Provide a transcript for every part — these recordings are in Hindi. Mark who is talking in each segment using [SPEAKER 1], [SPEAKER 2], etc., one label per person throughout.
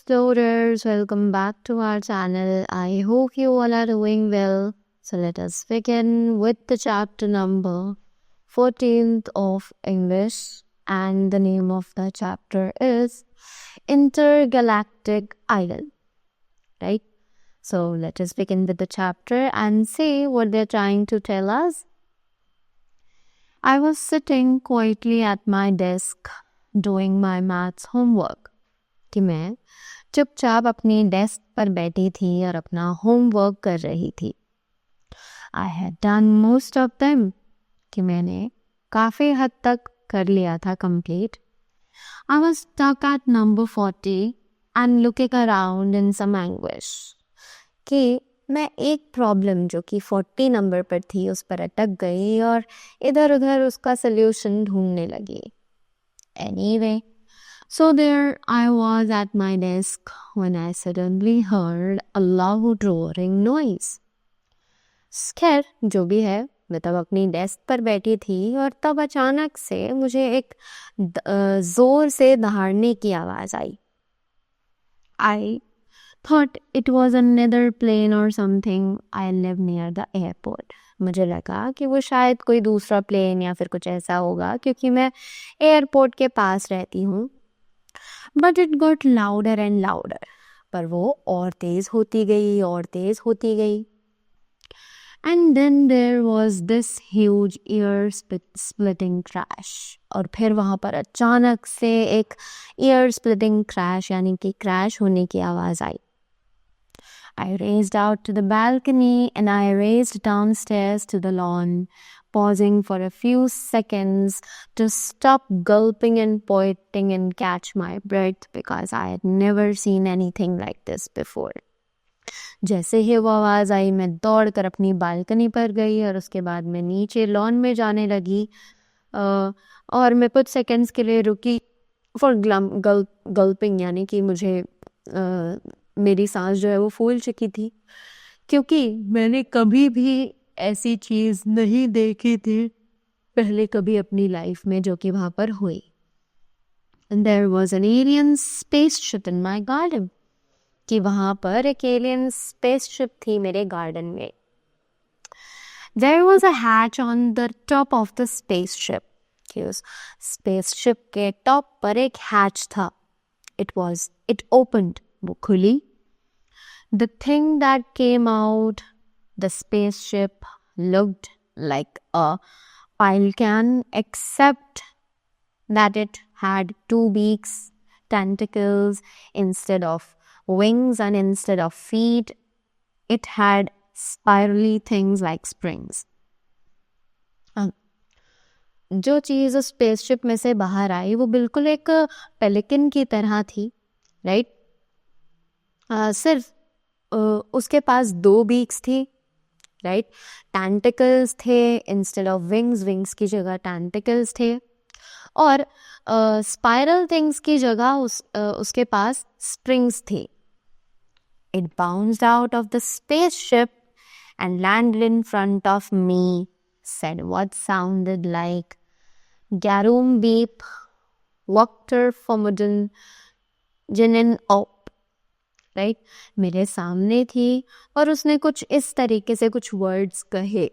[SPEAKER 1] explorers, welcome back to our channel. I hope you all are doing well. So let us begin with the chapter number 14th of English, and the name of the chapter is Intergalactic Island, right? So let us begin with the chapter and see what they're trying to tell us. I was sitting quietly at my desk doing my maths homework. कि मैं चुपचाप अपनी डेस्क पर बैठी थी और अपना होमवर्क कर रही थी. I had done most of them, कि मैंने काफ़ी हद तक कर लिया था complete. I was stuck at number 40 and looking around in some anguish, कि मैं एक प्रॉब्लम जो कि 40 नंबर पर थी उस पर अटक गई और इधर उधर उसका सल्यूशन ढूंढने लगी. Anyway, so there I was at my desk when I suddenly heard a loud roaring noise. खैर जो भी है, मैं तब अपनी डेस्क पर बैठी थी और तब अचानक से मुझे एक ज़ोर से दहाड़ने की आवाज़ आई. I thought it was another plane or something. I live near the airport. मुझे लगा कि वो शायद कोई दूसरा प्लेन या फिर कुछ ऐसा होगा, क्योंकि मैं एयरपोर्ट के पास रहती हूँ. But it got louder and louder. पर वो और तेज़ होती गई और तेज़ होती गई. And then there was this huge ear-splitting crash. और फिर वहाँ पर अचानक से एक ear-splitting crash यानी कि क्रैश होने की आवाज़ आई. I raced out to the balcony and I raced downstairs to the lawn, pausing for a few seconds to stop gulping and pointing and catch my breath because I had never seen anything like this before. जैसे ही वो आवाज़ आई, मैं दौड़ कर अपनी बालकनी पर गई और उसके बाद मैं नीचे लॉन में जाने लगी और मैं कुछ सेकंड्स के लिए रुकी फॉर गल्पिंग, यानी कि मुझे मेरी सांस जो है वो फूल चुकी थी, क्योंकि मैंने कभी भी ऐसी चीज़ नहीं देखी थी पहले कभी अपनी लाइफ में जो कि वहाँ पर हुई. There was an alien spaceship in my garden, कि वहाँ पर एक एलियन स्पेसशिप थी मेरे गार्डन में. There was a hatch on the top of the spaceship, कि उस स्पेसशिप के टॉप पर एक हैच था. It opened, वो खुली. The thing that came out the spaceship looked like a pelican, except that it had 2 beaks, tentacles instead of wings, and instead of feet, it had spirally things like springs. जो चीज़ उस स्पेसशिप में से बाहर आई वो बिल्कुल एक पेलिकन की तरह थी, राइट? सिर्फ उसके पास 2 बीक्स थी, राइट? टेंटिकल्स थे इंस्टेड ऑफ विंग्स की जगह टेंटिकल्स थे, और स्पाइरल थिंग्स की जगह उसके पास स्प्रिंग्स थी. It bounced out of the spaceship and landed in front of me, said what sounded like Garum beep, Wakter Fomuden Jinin op. Right, मेरे सामने थी और उसने कुछ इस तरीके से कुछ वर्ड्स कहे.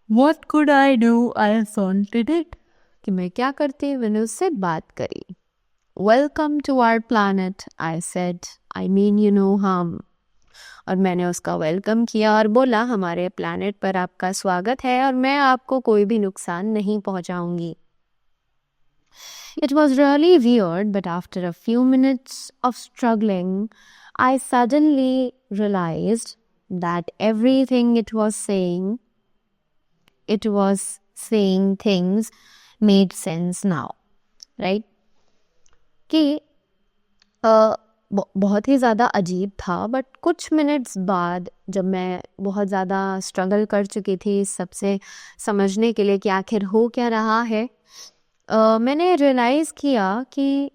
[SPEAKER 1] What could I do? I assaulted it. कि मैं क्या करती, मैंने उससे बात करी. Welcome to our planet, I said. I mean you no harm. और मैंने उसका वेलकम किया और बोला हमारे प्लैनेट पर आपका स्वागत है और मैं आपको कोई भी नुकसान नहीं पहुंचाऊंगी. It was really weird, but after a few minutes of struggling, I suddenly realized that everything it was saying things made sense now, right? कि बहुत ही ज़्यादा अजीब था, बट कुछ मिनट्स बाद जब मैं बहुत ज़्यादा स्ट्रगल कर चुकी थी इस सबसे समझने के लिए कि आखिर हो क्या रहा है, मैंने रियलाइज़ किया कि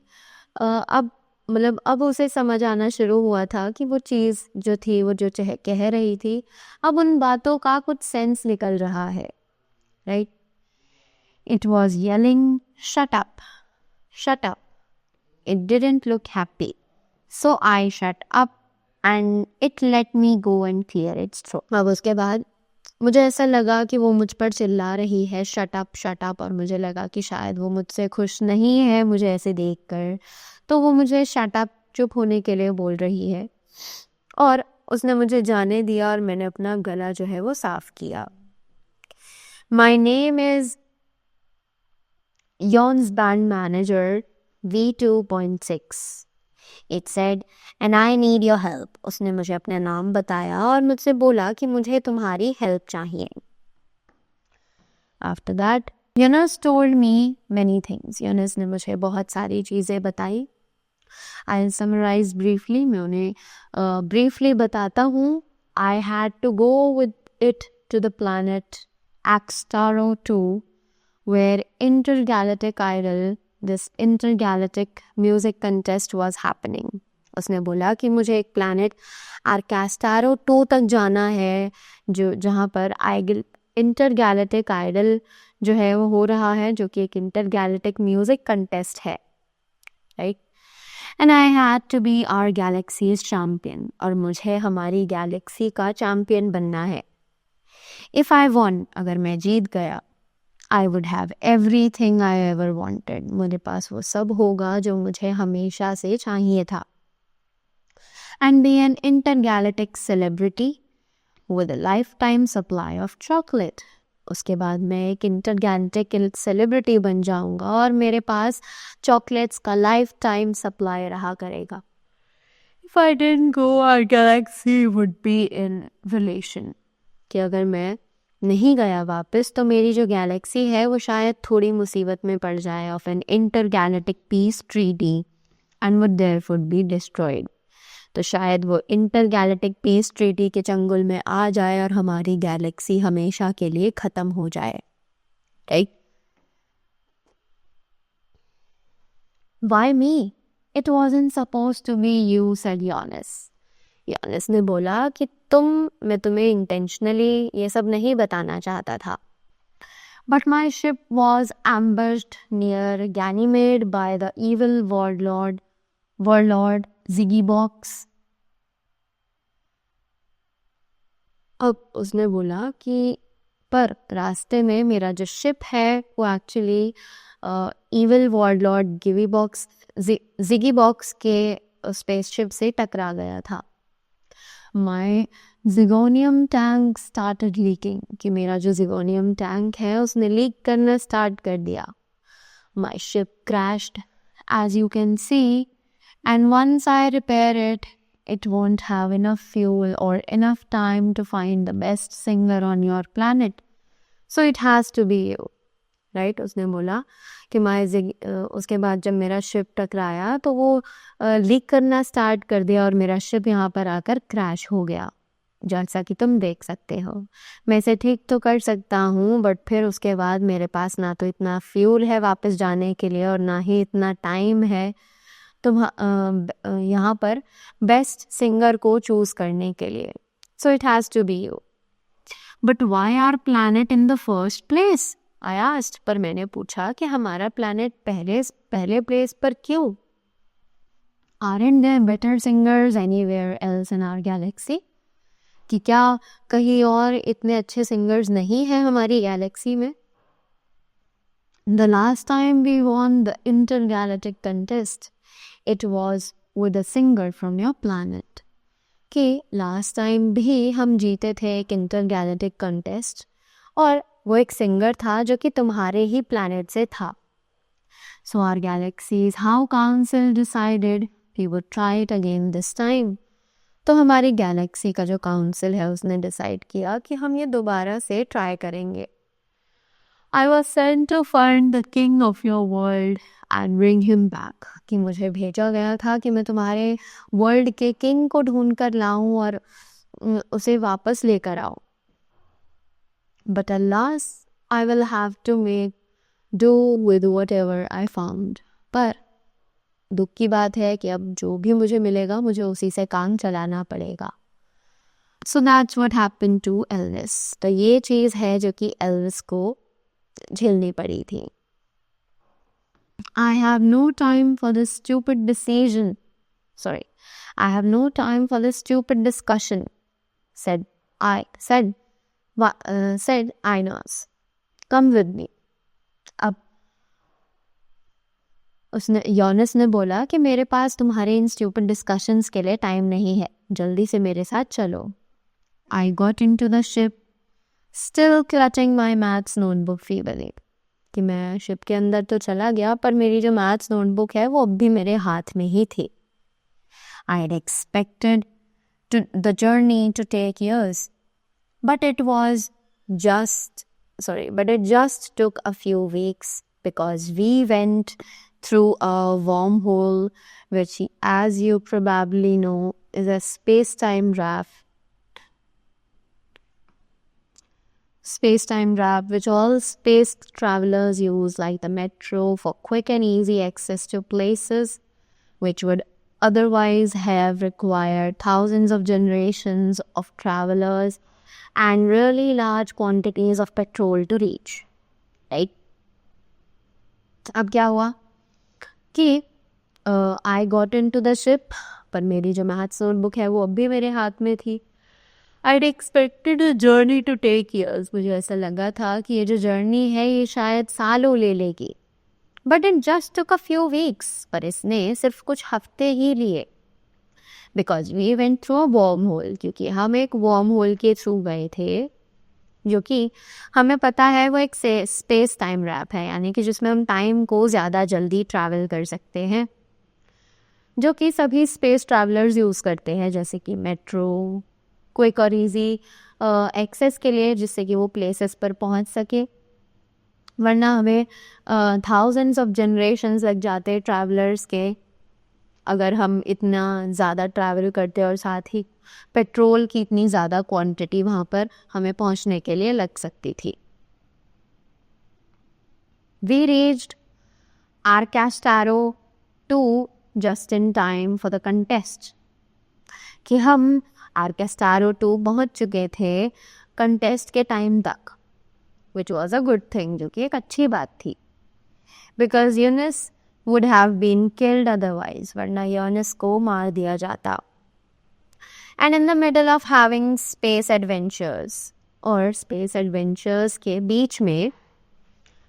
[SPEAKER 1] अब उसे समझ आना शुरू हुआ था कि वो चीज़ जो थी, वो जो कह रही थी, अब उन बातों का कुछ सेंस निकल रहा है, right? It was yelling shut up. It didn't look happy. So I shut up and it let me go and clear its throat. अब उसके बाद मुझे ऐसा लगा कि वो मुझ पर चिल्ला रही है शट अप, और मुझे लगा कि शायद वो मुझसे खुश नहीं है मुझे ऐसे देखकर, तो वो मुझे शट अप, चुप होने के लिए बोल रही है। और उसने मुझे जाने दिया और मैंने अपना गला जो है वो साफ किया। My name is Yon's band manager V2.6. It said, and I need your help. उसने मुझे अपना नाम बताया और मुझसे बोला कि मुझे तुम्हारी हेल्प चाहिए। After that, Jonas told me many things. Jonas ने मुझे बहुत सारी चीज़ें बताई। I'll summarize briefly. मैं उन्हें briefly बताता हूँ। I had to go with it to the planet Axtaro 2, where this intergalactic music contest was happening. उसने बोला कि मुझे एक planet आर्केस्टारो 2 तक जाना है, जहाँ पर intergalactic idol जो है वो हो रहा है, जो कि एक intergalactic music contest है, right? And I had to be our galaxy's champion. और मुझे हमारी गैलेक्सी का चैम्पियन बनना है। If I won, अगर मैं जीत गया, I would have everything I ever wanted. मेरे पास वो सब होगा जो मुझे हमेशा से चाहिए था। And be an intergalactic celebrity with a lifetime supply of chocolate. उसके बाद मैं एक इंटरगैलेक्टिक सेलिब्रिटी बन जाऊंगा और मेरे पास चॉकलेट्स का लाइफ टाइम सप्लाई रहा करेगा। If I didn't go, our galaxy would be in relation. कि अगर मैं नहीं गया वापस तो मेरी जो गैलेक्सी है वो शायद थोड़ी मुसीबत में पड़ जाए of an intergalactic peace treaty and would therefore be destroyed. तो शायद वो इंटरगैलेक्टिक पीस ट्रीटी के चंगुल में आ जाए और हमारी गैलेक्सी हमेशा के लिए ख़त्म हो जाए, right? Why me? It wasn't supposed to be you, said Giannis. Yannis ने बोला कि मैं तुम्हें इंटेंशनली ये सब नहीं बताना चाहता था। But my ship was ambushed near Ganymede by the evil warlord Ziggybox. अब उसने बोला कि पर रास्ते में मेरा जो शिप है वो एक्चुअली इविल वॉरलॉर्ड ज़िगीबॉक्स के स्पेसशिप से टकरा गया था। My ज़िगोनियम टैंक started leaking, कि मेरा जो ज़िगोनियम टैंक है उसने लीक करना स्टार्ट कर दिया। My ship crashed, as you can see, and once I repair it, it won't have enough fuel or enough time to find the best singer on your planet. So it has to be you, right? उसने बोला कि उसके बाद जब मेरा शिप टकराया तो वो लीक करना स्टार्ट कर दिया और मेरा शिप यहाँ पर आकर क्रैश हो गया, जैसा कि तुम देख सकते हो। मैं इसे ठीक तो कर सकता हूँ, बट फिर उसके बाद मेरे पास ना तो इतना फ्यूल है वापस जाने के लिए और ना ही इतना टाइम है तुम यहाँ पर बेस्ट सिंगर को चूज़ करने के लिए। So it has to be you. But why are planet in the first place? I asked, पर मैंने पूछा कि हमारा प्लैनेट पहले प्लेस पर क्यों? Aren't there better singers anywhere else in our galaxy? कि क्या कहीं और इतने अच्छे सिंगर्स नहीं हैं हमारी गैलेक्सी में? The last time we won the intergalactic contest, it was with a singer from your planet. कि लास्ट टाइम भी हम जीते थे एक इंटरगैलेक्टिक कंटेस्ट और वो एक सिंगर था जो कि तुम्हारे ही प्लैनेट से था। So our galaxy's how council decided we would try it again this time. तो हमारी गैलेक्सी का जो काउंसिल है उसने डिसाइड किया कि हम ये दोबारा से ट्राई करेंगे। I was sent to find the king of your world and bring him back. कि मुझे भेजा गया था कि मैं तुम्हारे वर्ल्ड के किंग को ढूंढ कर लाऊं और उसे वापस लेकर आऊं। But alas, I will have to make do with whatever I found. पर दुख की बात है कि अब जो भी मुझे मिलेगा मुझे उसी से काम चलाना पड़ेगा। So that's what happened to Elvis. तो ये चीज़ है जो कि एल्विस को झेलनी पड़ी थी। I have no time for this stupid decision. Sorry. I have no time for this stupid discussion, said Inos. Come with me. अब उसने योनिस ने बोला कि मेरे पास तुम्हारे इन स्टूपिड डिस्कशंस के लिए टाइम नहीं है, जल्दी से मेरे साथ चलो. I got into the ship, still clutching my maths notebook feebly. कि मैं शिप के अंदर तो चला गया, पर मेरी जो मैथ्स नोटबुक है वो अब भी मेरे हाथ में ही थी. I had expected the journey to take years, but it just took a few weeks because we went through a wormhole, which, as you probably know, is a space-time raft. Space-time raft, which all space travelers use, like the metro, for quick and easy access to places which would otherwise have required thousands of generations of travelers and really large quantities of petrol to reach. Right? अब क्या हुआ कि I got into the ship, पर मेरी जो मैथ्स नोटबुक है वो अब भी मेरे हाथ में थी. I'd expected a journey to take years. मुझे ऐसा लगा था कि ये जो जर्नी है ये शायद सालों ले लेगी. But it just took a few weeks. पर इसने सिर्फ कुछ हफ्ते ही लिए. Because we went through a wormhole. क्योंकि हम एक wormhole के थ्रू गए थे, जो कि हमें पता है वो एक स्पेस टाइम रैप है, यानी कि जिसमें हम टाइम को ज़्यादा जल्दी ट्रैवल कर सकते हैं, जो कि सभी स्पेस ट्रैवलर्स यूज़ करते हैं, जैसे कि मेट्रो, क्विक और इजी एक्सेस के लिए, जिससे कि वो प्लेसेस पर पहुंच सके. वरना हमें थाउजेंड्स ऑफ जनरेशन्स लग जाते ट्रैवलर्स के, अगर हम इतना ज़्यादा ट्रैवल करते और साथ ही पेट्रोल की इतनी ज़्यादा क्वांटिटी वहाँ पर हमें पहुँचने के लिए लग सकती थी. We reached Arcastaro 2 just in time for the contest. कि हम आर्केस्टारो 2 पहुँच चुके थे कंटेस्ट के टाइम तक, which was a good thing, जो कि एक अच्छी बात थी. Because Eunice would have been killed otherwise, वरना यूनिस को मार दिया जाता. And in the middle of having space adventures, और space adventures के बीच में,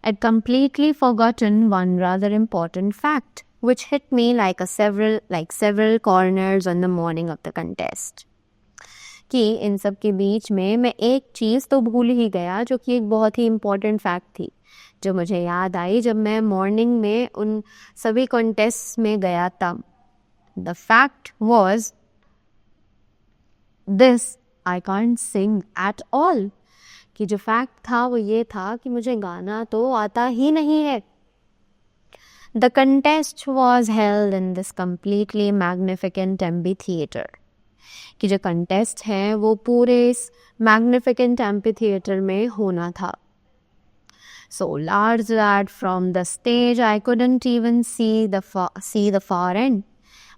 [SPEAKER 1] I'd completely forgotten one rather important fact, which hit me like several corners on the morning of the contest. कि इन सब के बीच में मैं एक चीज़ तो भूल ही गया, जो कि एक बहुत ही इम्पोर्टेंट फैक्ट थी, जो मुझे याद आई जब मैं मॉर्निंग में उन सभी कॉन्टेस्ट में गया तब. The fact was this: I can't Singh at all. कि जो फैक्ट था वो ये था कि मुझे गाना तो आता ही नहीं है. The contest was held in this completely magnificent amphitheatre. कि जो कंटेस्ट है वो पूरे इस मैग्निफिकेंट एम्पी थिएटर में होना था. So large that from the stage I couldn't even see the far end.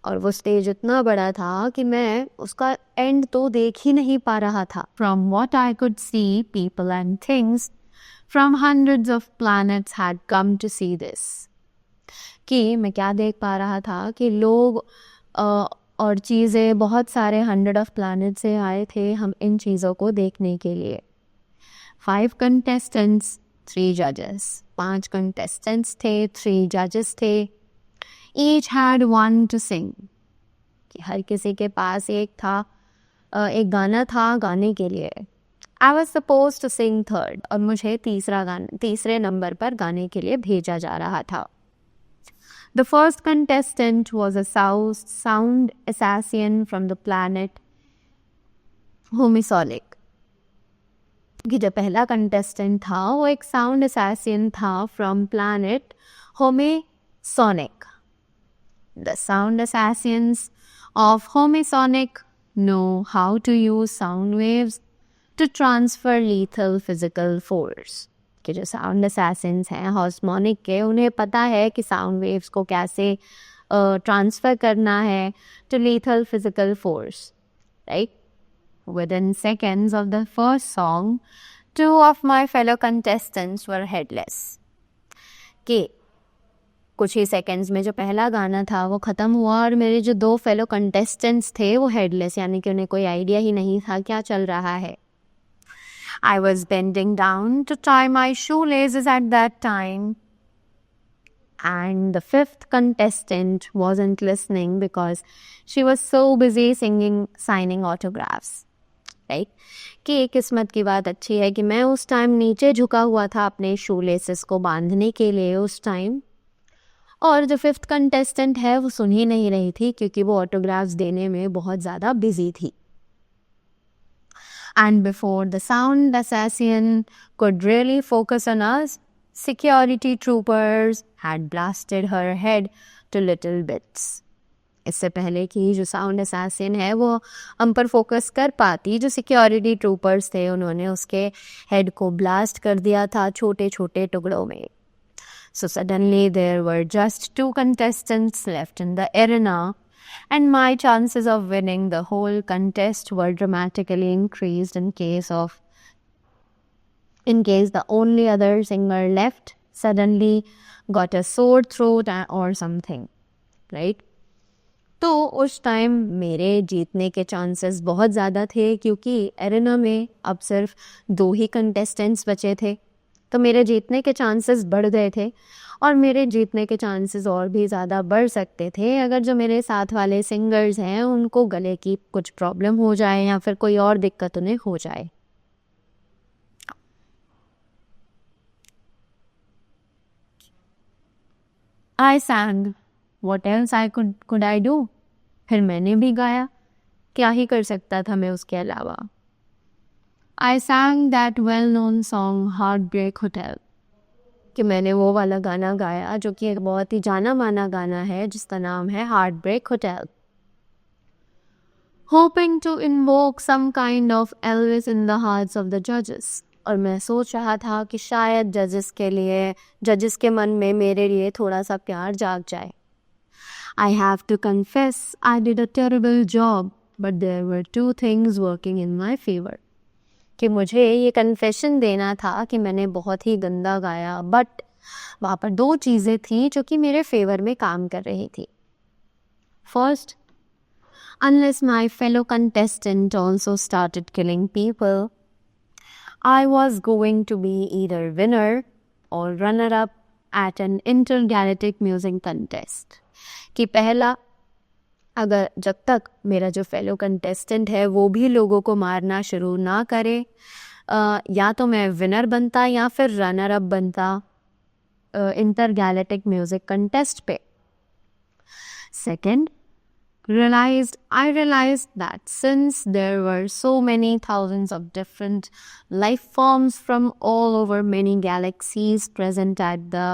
[SPEAKER 1] और वो स्टेज इतना बड़ा था कि मैं उसका एंड तो देख ही नहीं पा रहा था. From what I could see, people and things from hundreds of planets had come to see this. कि मैं क्या देख पा रहा था कि लोग और चीज़ें बहुत सारे 100 ऑफ प्लैनेट से आए थे हम इन चीज़ों को देखने के लिए. 5 contestants, 3 judges. 5 contestants थे, 3 judges थे. Each had one to sing. कि हर किसी के पास एक गाना था गाने के लिए. I was supposed to sing third. और मुझे तीसरे नंबर पर गाने के लिए भेजा जा रहा था. The first contestant was a sound assassin from the planet Homisonic. कि जो पहला contestant था वो एक sound assassin था from planet Homisonic. The sound assassins of Homisonic know how to use sound waves to transfer lethal physical force. कि जो साउंड असैसिन्स हैं हॉस्मोनिक के, उन्हें पता है कि साउंड वेव्स को कैसे ट्रांसफ़र करना है to lethal physical force. Right? Within seconds of the first song, 2 of my fellow contestants were headless. कि कुछ ही सेकंड्स में जो पहला गाना था वो ख़त्म हुआ और मेरे जो 2 फेलो कंटेस्टेंट्स थे वो हेडलेस, यानी कि उन्हें कोई आइडिया ही नहीं था क्या चल रहा है. I was bending down to tie my shoelaces at that time, and the 5th contestant wasn't listening because she was so busy signing autographs. Right? कि किस्मत की बात अच्छी है कि मैं उस टाइम नीचे झुका हुआ था अपने शू लेसेस को बांधने के लिए उस टाइम, और जो 5th कंटेस्टेंट है वो सुन ही नहीं रही थी क्योंकि वो ऑटोग्राफ्स देने में बहुत ज़्यादा बिजी थी. And before the sound assassin could really focus on us, security troopers had blasted her head to little bits. इससे पहले कि जो साउंड असैसिन है वो हम पर फोकस कर पाती, जो सिक्योरिटी ट्रूपर्स थे उन्होंने उसके हेड को ब्लास्ट कर दिया था छोटे छोटे टुकड़ों में. So suddenly there were just 2 contestants left in the arena, and my chances of winning the whole contest were dramatically increased in case the only other singer left suddenly got a sore throat or something, right? तो उस टाइम मेरे जीतने के चांसेस बहुत ज़्यादा थे क्योंकि एरेना में अब सिर्फ 2 ही कंटेस्टेंट्स बचे थे, तो मेरे जीतने के चांसेस बढ़ गए थे. और मेरे जीतने के चांसेस और भी ज़्यादा बढ़ सकते थे अगर जो मेरे साथ वाले सिंगर्स हैं उनको गले की कुछ प्रॉब्लम हो जाए या फिर कोई और दिक्कत उन्हें हो जाए. I sang. What else could I do? फिर मैंने भी गाया, क्या ही कर सकता था मैं उसके अलावा. I sang that well-known song Heartbreak Hotel. कि मैंने वो वाला गाना गाया जो कि एक बहुत ही जाना माना गाना है जिसका नाम है Heartbreak Hotel. Hoping to invoke some kind of Elvis in the hearts of the judges. और मैं सोच रहा था कि शायद जजेस के मन में मेरे लिए थोड़ा सा प्यार जाग जाए. I have to confess I did a terrible job, but there were 2 things working in my favor. कि मुझे ये कन्फेशन देना था कि मैंने बहुत ही गंदा गाया, बट वहाँ पर 2 चीज़ें थी जो कि मेरे फेवर में काम कर रही थी. First, unless my fellow contestant also started killing people, I was going to be either winner or runner-up at an intergalactic music contest. कि पहला, अगर जब तक मेरा जो फेलो कंटेस्टेंट है वो भी लोगों को मारना शुरू ना करे, या तो मैं विनर बनता या फिर रनर अप बनता इंटरगैलेक्टिक म्यूजिक कंटेस्ट पे. Second, I realized that since there were so many thousands of different life forms from all over many galaxies present at the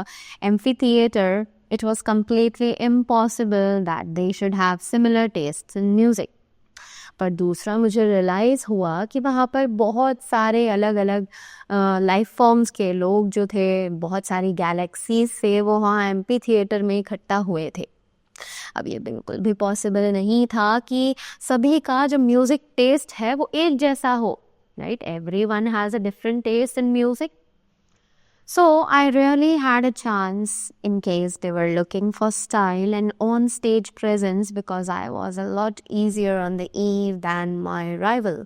[SPEAKER 1] amphitheater, it was completely impossible that they should have similar tastes in music. पर दूसरा मुझे रियलाइज़ हुआ कि वहाँ पर बहुत सारे अलग अलग लाइफ फॉर्म्स के लोग जो थे, बहुत सारी गैलेक्सीज से वो वहाँ एम्पी थिएटर में इकट्ठा हुए थे. अब ये बिल्कुल भी पॉसिबल नहीं था कि सभी का जो म्यूज़िक टेस्ट है वो एक जैसा हो, right? Everyone has a different taste in music. So I really had a chance in case they were looking for style and on-stage presence because I was a lot easier on the eve than my rival.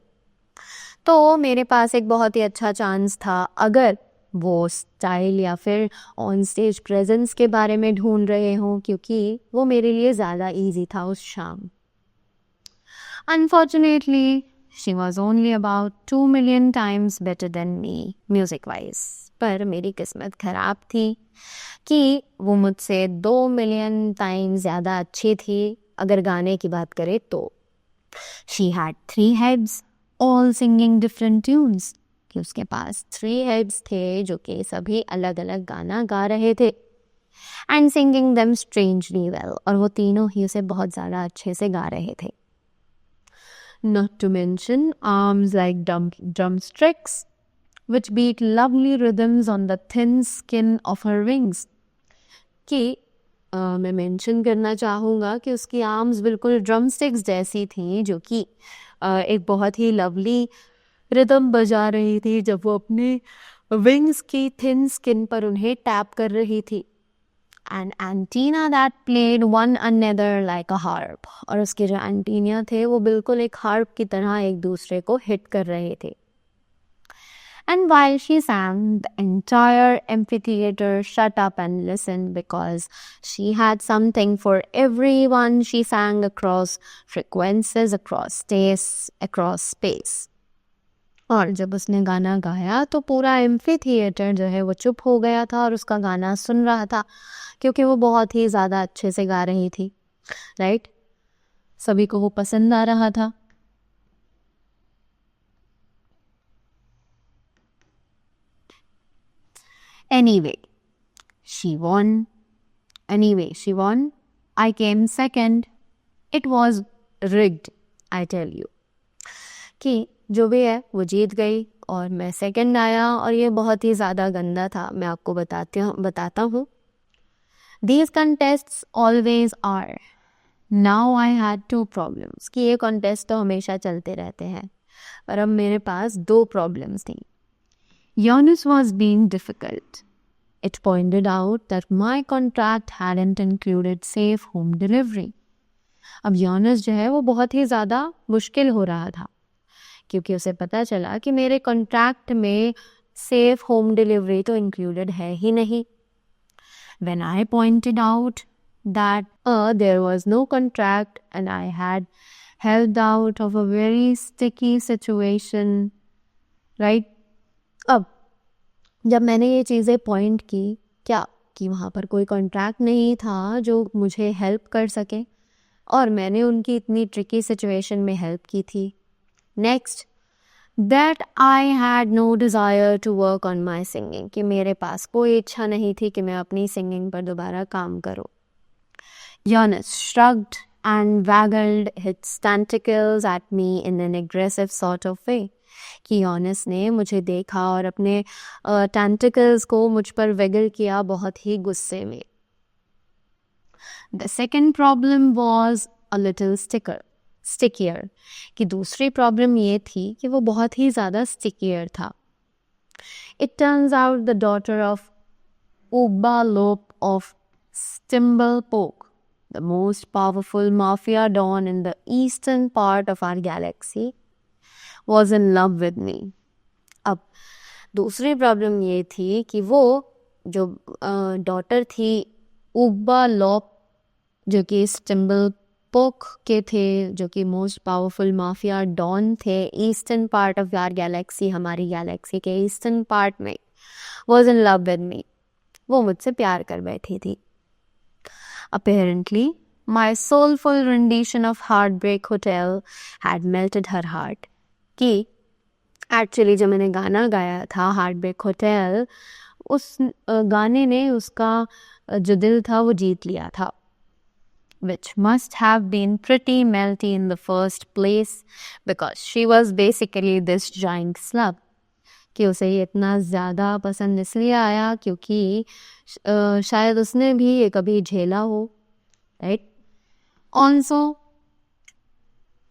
[SPEAKER 1] तो मेरे पास एक बहुत ही अच्छा चांस था अगर वो स्टाइल या फिर ऑन स्टेज प्रेजेंस के बारे में ढूंढ रहे हों, क्योंकि वो मेरे लिए ज़्यादा इजी था उस शाम. Unfortunately, she was only about 2 million times better than me music wise. पर मेरी किस्मत ख़राब थी कि वो मुझसे 2 मिलियन टाइम्स ज़्यादा अच्छी थी अगर गाने की बात करें तो. She had 3 heads, all singing different tunes. कि उसके पास 3 heads थे जो कि सभी अलग अलग गाना गा रहे थे. And singing them strangely well. और वो तीनों ही उसे बहुत ज़्यादा अच्छे से गा रहे थे. Not to mention arms like drumsticks, which beat lovely rhythms on the thin skin of her wings. कि मैं मेंशन करना चाहूँगा कि उसकी आर्म्स बिल्कुल ड्रमस्टिक्स जैसी थी जो कि एक बहुत ही लवली रिदम बजा रही थी जब वो अपने विंग्स की थिन स्किन पर उन्हें टैप कर रही थी. And antenna that played one another like a harp, और उसके जो एंटीना थे वो बिल्कुल एक हार्प की तरह एक दूसरे को हिट कर रहे थे. And while she sang, the entire amphitheater shut up and listened because she had something for everyone. She sang across frequencies, across tastes, across space. और जब उसने गाना गाया तो पूरा एम्फी थिएटर जो है वो चुप हो गया था और उसका गाना सुन रहा था, क्योंकि वो बहुत ही ज़्यादा अच्छे से गा रही थी. राइट, सभी को वो पसंद आ रहा था. Anyway, she won. I came second. It was rigged, I tell you. कि जो भी है वो जीत गई और मैं सेकंड आया, और ये बहुत ही ज़्यादा गंदा था. मैं आपको बताता हूँ. These contests always are. Now I had two problems. कि ये कॉन्टेस्ट तो हमेशा चलते रहते हैं, पर अब मेरे पास दो प्रॉब्लम्स थी. Eunice was being difficult. It pointed out that my contract hadn't included safe home delivery. अब यूनिस जो है वो बहुत ही ज़्यादा मुश्किल हो रहा था, क्योंकि उसे पता चला कि मेरे कॉन्ट्रैक्ट में सेफ होम डिलीवरी तो इंक्लूडेड है ही नहीं. When I pointed out that there was no contract and I had helped out of a very sticky situation, right? अब जब मैंने ये चीज़ें पॉइंट की, क्या कि वहाँ पर कोई कॉन्ट्रैक्ट नहीं था जो मुझे हेल्प कर सके, और मैंने उनकी इतनी ट्रिकी सिचुएशन में हेल्प की थी. Next, that I had no desire to work on my singing, कि मेरे पास कोई इच्छा नहीं थी कि मैं अपनी सिंगिंग पर दोबारा काम करूँ. Eunice shrugged and waggled its tentacles at me in an aggressive sort of way. कि यूनिस ने मुझे देखा और अपने टेंटिकल्स को मुझ पर वेगल किया बहुत ही गुस्से में. The second problem was a little stickier, कि दूसरी प्रॉब्लम ये थी कि वो बहुत ही ज़्यादा स्टिकियर था. It turns out the daughter of Ubba Lope of Stimblepoke, the most powerful mafia don in the eastern part of our galaxy, was in love with me. अब दूसरी प्रॉब्लम ये थी कि वो जो डॉटर थी उब्बा लॉप, जो कि स्टिम्बलपोक के थे, जो कि मोस्ट पावरफुल माफिया डॉन थे eastern part of our galaxy, हमारी गैलेक्सी के ईस्टर्न पार्ट में, was in love with me. वो मुझसे प्यार कर बैठी थी. Apparently, my soulful rendition of Heartbreak Hotel had melted her heart. कि एक्चुअली जब मैंने गाना गाया था हार्टब्रेक होटल, उस गाने ने उसका जो दिल था वो जीत लिया था. Which must have been pretty melty in the first place because she was basically this giant slug. कि उसे ये इतना ज़्यादा पसंद इसलिए आया क्योंकि शायद उसने भी ये कभी झेला हो. Right. Also,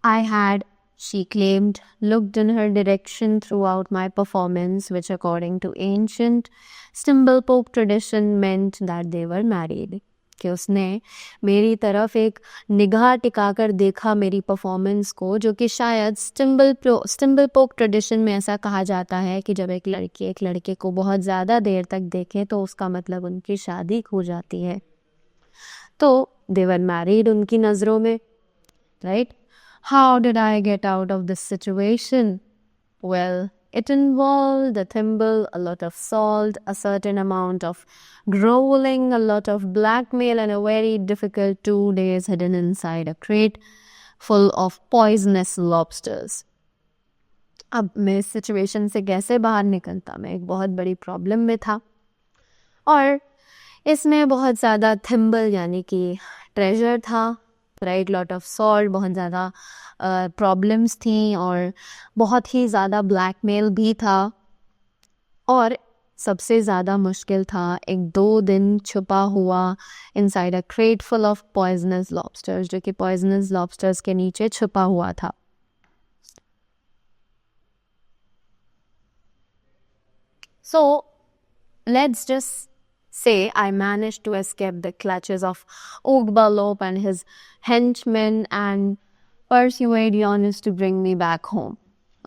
[SPEAKER 1] I had, she claimed, looked in her direction throughout my performance, which according to ancient Stimblpoke tradition meant that they were married. कि उसने मेरी तरफ एक निगाह टिकाकर देखा मेरी परफॉर्मेंस को, जो कि शायद स्टिम्बलपोक ट्रेडिशन में ऐसा कहा जाता है कि जब एक लड़की एक लड़के को बहुत ज़्यादा देर तक देखे तो उसका मतलब उनकी शादी हो जाती है. तो they were married उनकी नज़रों में. Right? How did I get out of this situation? Well, it involved a thimble, a lot of salt, a certain amount of growling, a lot of blackmail, and a very difficult 2 days hidden inside a crate full of poisonous lobsters. अब मैं इस सिचुएशन से कैसे बाहर निकलता? मैं एक बहुत बड़ी प्रॉब्लम में था, और इसमें बहुत ज़्यादा थिम्बल यानी कि ट्रेजर था. राइट, लॉट ऑफ सॉल्ट, बहुत ज़्यादा प्रॉब्लम्स थी, और बहुत ही ज़्यादा ब्लैकमेल भी था, और सबसे ज़्यादा मुश्किल था एक 2 दिन छुपा हुआ inside a crate full of poisonous lobsters, जो कि पॉइजनस लॉबस्टर्स के नीचे छुपा हुआ था. So let's just say, I managed to escape the clutches of Ugbalop and his henchmen and persuade Yonis to bring me back home.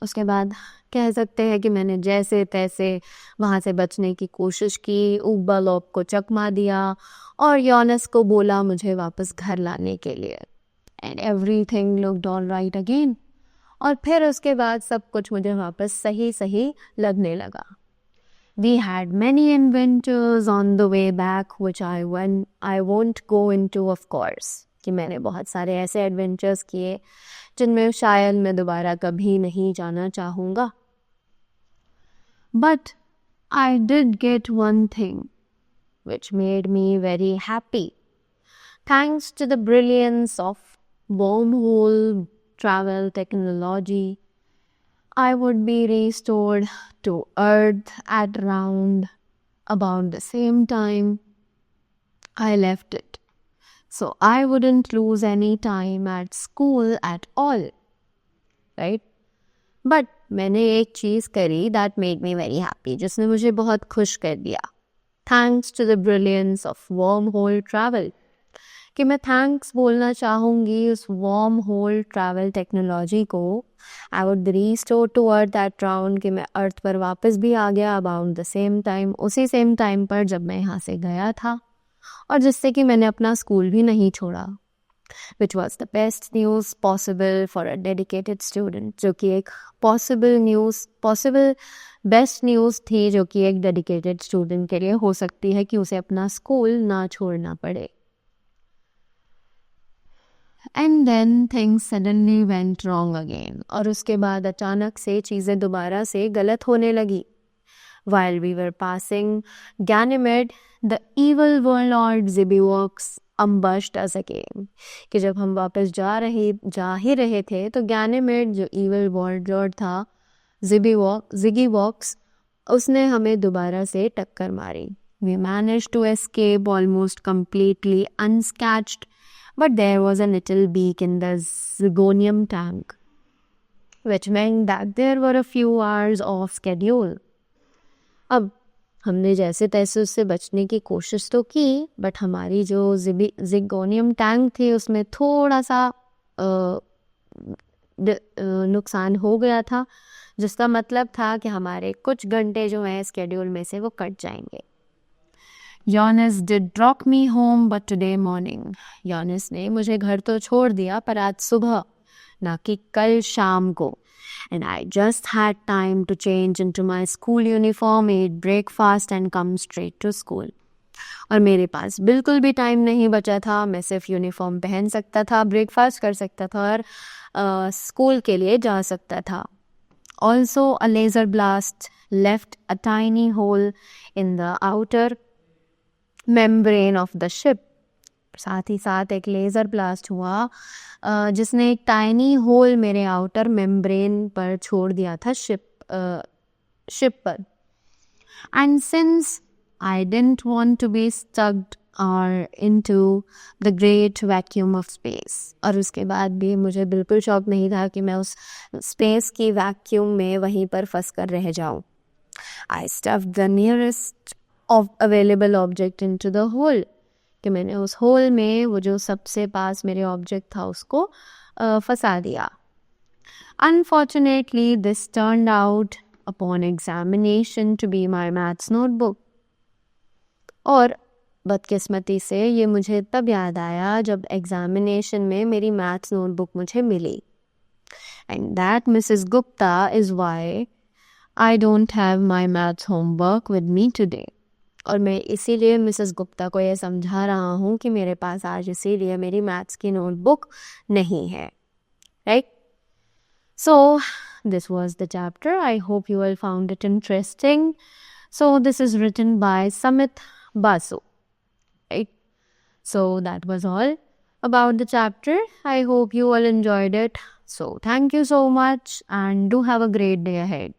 [SPEAKER 1] उसके बाद कह सकते हैं कि मैंने जैसे तैसे वहाँ से बचने की कोशिश की, उगबालोप को चकमा दिया और योनिस को बोला मुझे वापस घर लाने के लिए. And everything looked all right again. और फिर उसके बाद सब कुछ मुझे वापस सही सही लगने लगा. We had many adventures on the way back which I won't go into of course. कि मैंने बहुत सारे ऐसे एडवेंचर्स किए जिनमें शायद मैं दोबारा कभी नहीं जाना चाहूँगा. But I did get one thing which made me very happy. Thanks to the brilliance of wormhole travel technology, I would be restored to Earth at around about the same time I left it. So I wouldn't lose any time at school at all. Right? But मैंने एक चीज़ करी that made me very happy, जिसने मुझे बहुत खुश कर दिया. Thanks to the brilliance of wormhole travel. कि मैं थैंक्स बोलना चाहूँगी उस वॉर्म होल ट्रैवल टेक्नोलॉजी को. I would restore to earth at round कि मैं अर्थ पर वापस भी आ गया अबाउट द सेम टाइम, उसी सेम टाइम पर जब मैं यहाँ से गया था, और जिससे कि मैंने अपना स्कूल भी नहीं छोड़ा. Which was the best news possible for a dedicated student. जो कि एक पॉसिबल बेस्ट न्यूज़ थी जो कि एक डेडिकेटेड स्टूडेंट के लिए हो सकती है कि उसे अपना स्कूल ना छोड़ना पड़े. And then things suddenly went wrong again. और उसके बाद अचानक से चीज़ें दोबारा से गलत होने लगी. While we were passing Ganymede, the evil warlord Ziggywox ambushed us again. कि जब हम वापस जा ही रहे थे तो Ganymede जो evil warlord था Ziggywox, उसने हमें दोबारा से टक्कर मारी. We managed to escape almost completely unscathed. But there was a little beak in the Zygonium tank, which meant that there were a few hours off schedule. अब हमने जैसे तैसे उससे बचने की कोशिश तो की, बट हमारी जो जिगोनियम टैंक थी उसमें थोड़ा सा नुकसान हो गया था, जिसका मतलब था कि हमारे कुछ घंटे जो हैं स्केड्यूल में से वो कट जाएंगे. Yonis did drop me home but today morning. Yonis ने मुझे घर तो छोड़ दिया पर आज सुबह, ना कि कल शाम को. And I just had time to change into my school uniform, eat breakfast and come straight to school. और मेरे पास बिल्कुल भी टाइम नहीं बचा था. मैं सिर्फ यूनिफॉर्म पहन सकता था, ब्रेकफास्ट कर सकता था और स्कूल के लिए जा सकता था. Also a laser blast left a tiny hole in the outer membrane of the ship. साथ ही साथ एक लेज़र ब्लास्ट हुआ जिसने एक टाइनी होल मेरे आउटर मेम्ब्रेन पर छोड़ दिया था शिप पर. And since I didn't want to be stucked और into the great vacuum of space. और उसके बाद भी मुझे बिल्कुल शौक नहीं था कि मैं उस स्पेस की वैक्यूम में वहीं पर फंस कर रह जाऊं. I stuffed the nearest of available object into the hole. कि मैंने उस होल में वो जो सबसे पास मेरे ऑब्जेक्ट था उसको फंसा दिया. Unfortunately, this turned out upon examination to be my maths notebook. और बदकिस्मती से ये मुझे तब याद आया जब एग्जामिनेशन में मेरी मैथ्स नोटबुक मुझे मिली. And that Mrs. Gupta is why I don't have my maths homework with me today. और मैं इसीलिए मिसेस गुप्ता को ये समझा रहा हूँ कि मेरे पास आज इसीलिए मेरी मैथ्स की नोटबुक नहीं है. Right? So this was the chapter. I hope you will found it interesting. So this is written by Samit Basu. Right? So that was all about the chapter. I hope you all enjoyed it. So thank you so much and do have a great day ahead.